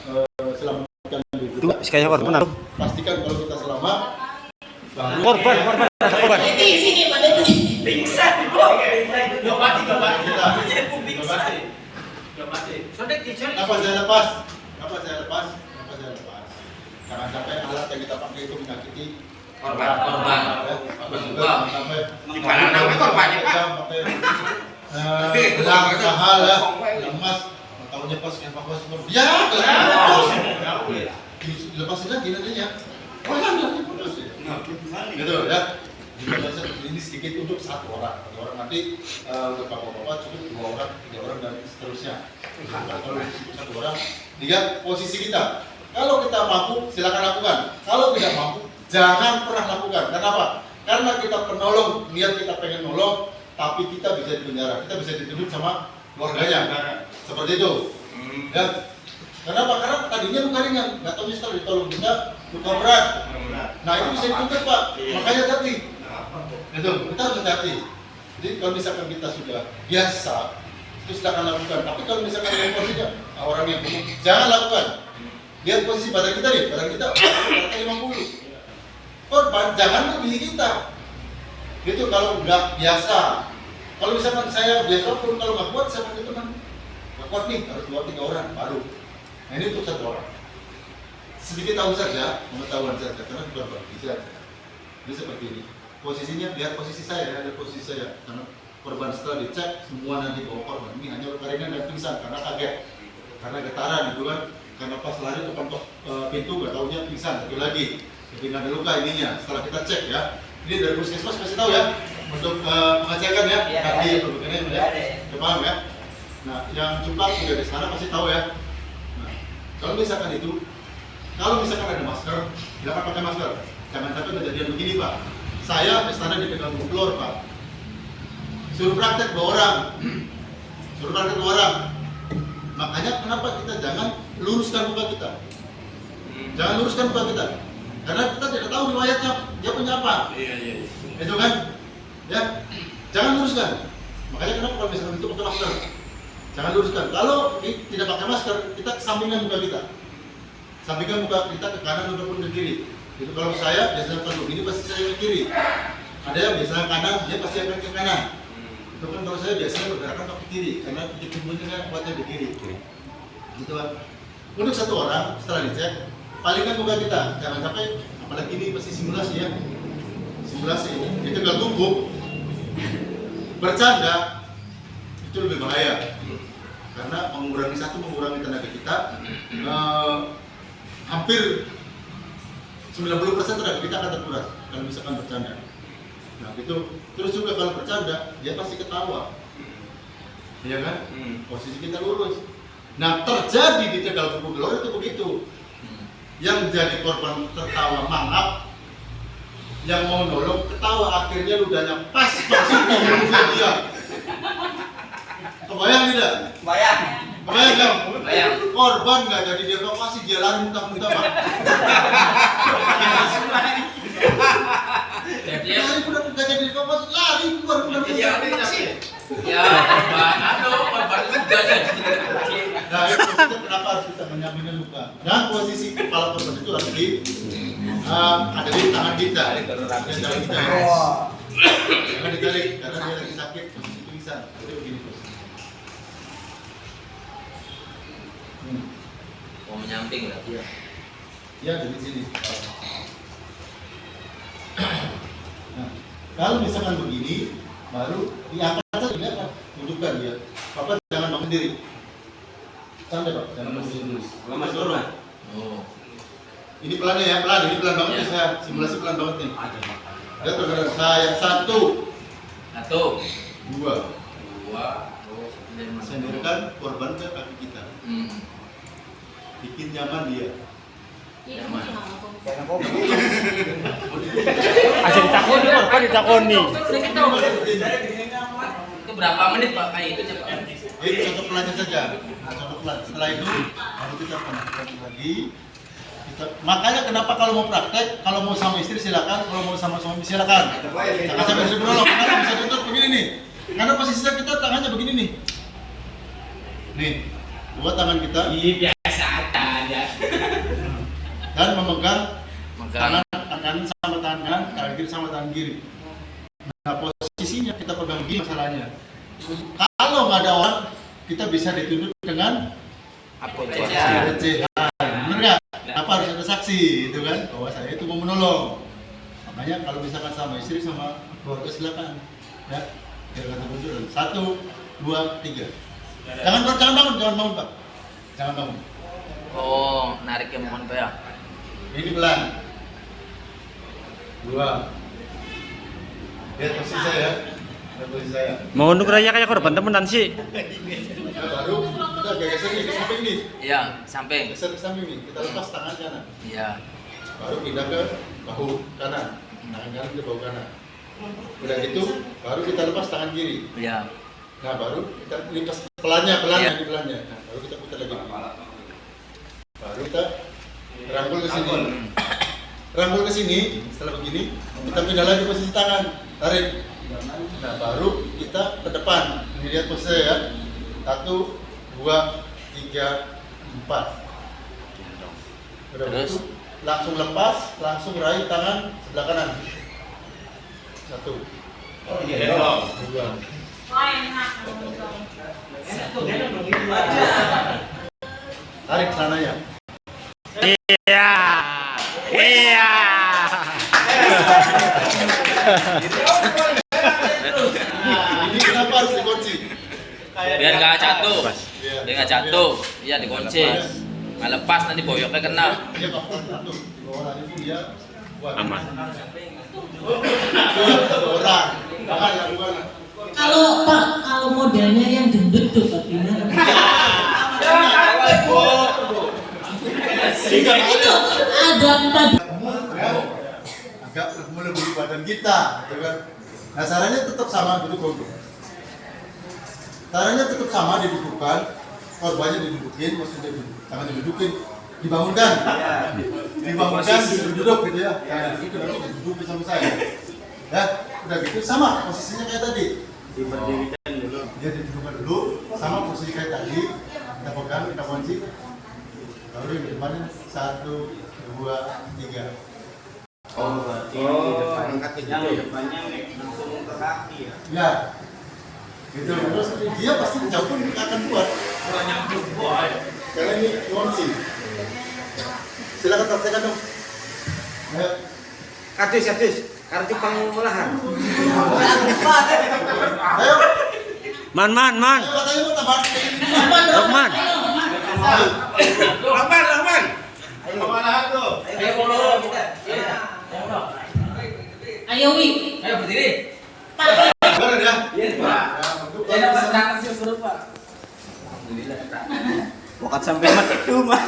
selamatkan diri kita. Itu sekali korban. Pastikan kalau kita selamat. Korban. Sini pada itu pingsan bro. Mati. Kenapa saya lepas? Jangan sampai alat yang kita pakai itu menyakiti Korban. Sampai Gimana namanya korbannya Pak? gelang mahal ya, emas. Tahunya pas evakuasi ya, dilepasin lagi nantinya. Putus ya. Gitu ya. Jika bisa ini sedikit untuk satu orang nanti untuk bapak-bapak cukup 2 orang, 3 orang dan seterusnya. Kalau satu orang, lihat posisi kita. Kalau kita mampu, silakan lakukan. Kalau tidak mampu, jangan pernah lakukan. Kenapa? Karena kita penolong, niat kita pengen nolong, tapi kita bisa dipenjara, kita bisa dituntut sama keluarganya. Seperti itu. Ya. Kenapa? Karena tadinya luka ringan, nggak tahu setelah ditolong kita luka berat. Nah itu bisa dituntut Pak. Makanya hati. Itu kita harus hati. Jadi kalau misalkan kita sudah biasa, itu silakan lakukan. Tapi kalau misalkan ada posisinya orang yang belum, jangan lakukan. Lihat posisi badan kita nih, badan kita 50. Korban jangan melebihi kita. Itu kalau nggak biasa. Kalau misalkan saya biasa pun kalau nggak kuat, saya pakai itu kan nggak kuat nih, harus 2-3 orang baru. Nah ini untuk 1 orang. Sedikit tahu saja, pengetahuan saja, karena sudah bisa. Ini seperti ini. Posisinya, lihat posisi saya, ada posisi saya. Karena korban setelah dicek, semua nanti bawa korban. Ini hanya luka ringan dan pingsan karena kaget, karena getaran gitu kan. Karena pas lari ke pintu, nggak taunya pingsan, satu lagi. Jadi nggak ada luka ininya. Setelah kita cek ya, ini dari puskesmas kasih tahu ya untuk pengecekan ya. Tadi begini ya, udah paham ya. Nah, yang jumlah sudah di sana kasih tahu ya. Nah, kalau misalkan itu, kalau misalkan ada masker, silakan pakai masker. Jangan sampai kejadian begini Pak. Saya di sana dipegang floor Pak. Suruh praktek 2 orang. Makanya kenapa kita jangan luruskan muka kita. Jangan luruskan muka kita. Karena kita tidak tahu riwayatnya dia punya apa. Iya. Itu kan? Ya. Jangan luruskan. Makanya kenapa kalau misalkan itu pakai masker? Jangan luruskan. Kalau tidak pakai masker, kita sampingkan muka kita. Sampingkan muka kita ke kanan ataupun ke kiri. Itu kalau saya biasanya kalau begini pasti saya ke kiri. Ada yang biasanya kanan, dia pasti akan ke kanan. Itu kan kalau saya biasanya bergerakan ke kiri karena titik kumpulnya kuatnya di kiri. Gitu kan. Untuk 1 orang setelah dicek, palingkan muka kita. Jangan sampai, apalagi ini pasti simulasi ya. Simulasi ini. Itu nggak gugup. Bercanda itu lebih bahaya. Karena mengurangi tenaga kita. Hampir 90% tenaga kita akan terkuras kalau misalkan bercanda. Nah itu terus juga kalau bercanda dia pasti ketawa, ya kan? Posisi kita lurus. Nah terjadi di Tegal Kubu Gelora itu begitu. Yang jadi korban tertawa mangap, yang mau nolong ketawa, akhirnya ludahnya pas posisi dia. Kebayang tidak? Bayang. Kebayang kan? Bayang. Korban nggak jadi dievakuasi, dia lari muntah-muntah Pak. Lari udah nggak jadi dievakuasi, lari keluar udah Ya, korban juga jadi. Nah itu kenapa harus kita menyampaikan luka. Dan posisi kepala korban itu harus ada di tangan kita. Jangan ditarik karena dia lagi sakit, posisi pingsan. Jadi begini posisi. Mau menyamping lah dia. Ya dari sini. Nah, kalau misalkan begini, baru diangkat saja lihat Pak, tunjukkan dia. Bapak jangan bangun diri. Santai Pak, jangan bangun diri. Lemas dorong. Oh. Ini pelannya ya, ini pelan banget nih saya. Simulasi pelan banget nih. Lihat saudara saya 1, 2. Sendirkan korban ke kaki kita. Bikin nyaman dia. Aja ditakoni korban ditakoni. Itu berapa menit Pak? Kayak itu cepat. Ini contoh pelannya saja. Contoh pelan. Setelah itu baru kita praktek lagi. Makanya kenapa kalau mau praktek, kalau mau sama istri silakan, kalau mau sama suami silakan. Jangan sampai istri menolong. Karena bisa tuntut begini nih. Karena posisi kita tangannya begini nih. Nih, buat tangan kita. Iya biasa aja. dan memegang Megang. tangan kanan sama tangan kanan, tangan kiri sama tangan kiri. Nah, posisinya kita pegang gini masalahnya. Kalau nggak ada orang, kita bisa dituntut dengan Apa pelecehan. Bener nggak? Apa harus ada saksi, itu kan? Bahwa saya itu mau menolong. Makanya kalau misalkan sama istri sama keluarga silakan, ya. Biar kata tuntutan. 1, 2, 3. Jangan bangun, Pak. Jangan bangun. Oh, narik yang mohon Pak ya. Ini pelan. 2. Lihat posisi saya. Lihat posisi saya. Mau untuk raya kayak korban temenan sih. Nah, baru kita geser nih ke samping nih. Iya, samping. Geser ke samping nih. Kita lepas tangan kanan. Iya. Baru pindah ke bahu kanan. Tangan kanan ke bahu kanan. Udah gitu, baru kita lepas tangan kiri. Iya. Nah, baru kita lipas pelannya, Iya. di pelannya. Nah, baru kita putar lagi. Baru kita rangkul ke sini. Rangkul ke sini, setelah begini, kita pindah lagi posisi tangan. Tarik. Nah, baru kita ke depan. Ini lihat posisi saya ya. 1, 2, 3, 4. Udah Terus? gitu, langsung lepas, langsung raih tangan sebelah kanan. 1. Oh iya, 2. Tarik celananya. Iya. Iya. Ini kenapa harus dikunci? Biar nggak jatuh. Iya. Biar nggak jatuh. Iya dikunci. Nggak lepas nanti boyoknya kena. Dia bakal jatuh. Orang itu dia kuat. Aman. Satu orang. Jangan lakukan. Kalau Pak, kalau modelnya yang gendut tuh bagaimana? Itu ada tadi. Ya, agak melebihi badan kita, gitu kan? Nah, caranya tetap sama duduk duduk. Caranya tetap sama didudukkan, korbannya didudukin, maksudnya tangan didudukin, dibangunkan, dibangunkan, duduk gitu ya. Jangan duduk nanti didudukin sama saya. Ya, udah gitu sama posisinya kayak tadi. Diberdirikan dulu. Dia didudukkan dulu, sama posisi kayak tadi. Kita pegang, kita kunci. Lalu yang depannya 1, 2, 3. Oh, berarti di depannya langsung ke kaki ya? Ya, gitu. Terus dia pasti jauh pun akan kuat. Karena ini kunci. Silakan praktekkan dong. Ayo. Kadis, kartu pengolahan. Ayo. Man. Ayo katanya mau tambah. Lukman. Rahman. Ayo Wi. Ayo berdiri. Bener ya? Iya, Pak. Jangan berangkat sih suruh Pak. Wakat sampai mati itu mah.